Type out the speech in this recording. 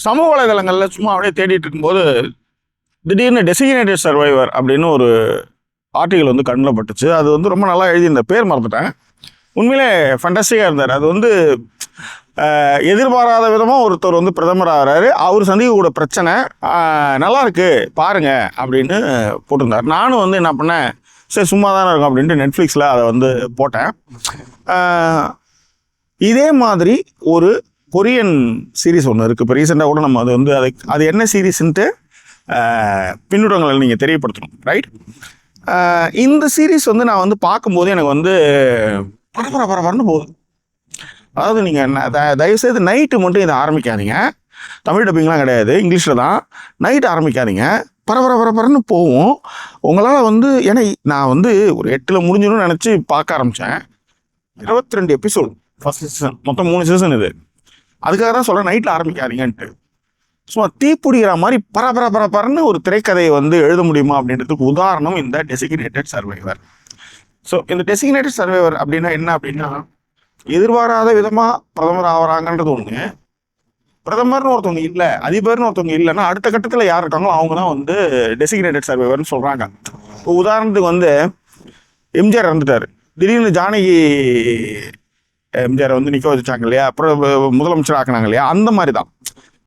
சமூக வலைதளங்களில் சும்மா அப்படியே தேடிட்டு இருக்கும்போது திடீர்னு டெசிக்னேட்டட் சர்வைவர் அப்படின்னு ஒரு ஆர்டிகல் வந்து கண்ணில் பட்டுச்சு. அது வந்து ரொம்ப நல்லா எழுதியிருந்த, பேர் மறந்துட்டேன். உண்மையிலே ஃபண்டாஸ்டிக்காக இருந்தார். அது வந்து எதிர்பாராத விதமாக ஒருத்தர் வந்து பிரதமர் ஆகிறாரு, அவர் சந்திக்கக்கூட பிரச்சனை நல்லா இருக்கு பாருங்க அப்படின்னு போட்டிருந்தார். நானும் வந்து என்ன பண்ணேன், சரி சும்மா தானே இருக்கும் அப்படின்ட்டு நெட்ஃப்ளிக்ஸில் அதை வந்து போட்டேன். இதே மாதிரி ஒரு கொரியன் சீரீஸ் ஒன்று இருக்குது. இப்போ ரீசெண்டாக கூட நம்ம அது வந்து அது என்ன சீரீஸ்ன்ட்டு பின்னூட்டங்களை நீங்கள் தெரியப்படுத்தணும், ரைட்? இந்த சீரீஸ் வந்து நான் வந்து பார்க்கும்போது எனக்கு வந்து பரபரன்னு போகுது. அதாவது நீங்கள் தயவுசெய்து நைட்டு மட்டும் இதை ஆரம்பிக்காதீங்க. தமிழ் டப்பிங்லாம் கிடையாது, இங்கிலீஷில் தான். நைட்டு ஆரம்பிக்காதீங்க, பரபரன்னு போகும். உங்களால் வந்து, ஏன்னா நான் வந்து ஒரு 8 முடிஞ்சிடும்னு நினச்சி பார்க்க ஆரம்பித்தேன். 22 எபிசோடு ஃபர்ஸ்ட் சீசன், மொத்தம் 3 சீசன் இது. அதுக்காக தான் சொல்கிறேன் நைட்டில் ஆரம்பிக்காதீங்கன்ட்டு. சும்மா தீப்பிடிக்கிற மாதிரி பரபரன்னு ஒரு திரைக்கதையை வந்து எழுத முடியுமா அப்படின்றதுக்கு உதாரணம் இந்த டெசிக்னேட்டட் சர்வைவர். ஸோ இந்த டெசிக்னேட்டட் சர்வைவர் அப்படின்னா என்ன அப்படின்னா, எதிர்பாராத விதமாக பிரதமர் ஆகிறாங்கன்றது ஒன்று. பிரதமர்னு ஒருத்தவங்க இல்லை, அதிபர்னு ஒருத்தவங்க இல்லைன்னா அடுத்த கட்டத்தில் யார் இருக்காங்களோ அவங்க தான் வந்து டெசிக்னேட்டட் சர்வைவர்னு சொல்கிறாங்க. இப்போ உதாரணத்துக்கு வந்து எம்ஜிஆர் இறந்துட்டார். திடீர்னு ஜானகி எம்ஜிஆரை வந்து நிற்க வச்சாங்க இல்லையா, அப்புறம் முதலமைச்சர் ஆக்கினாங்க இல்லையா, அந்த மாதிரி தான்.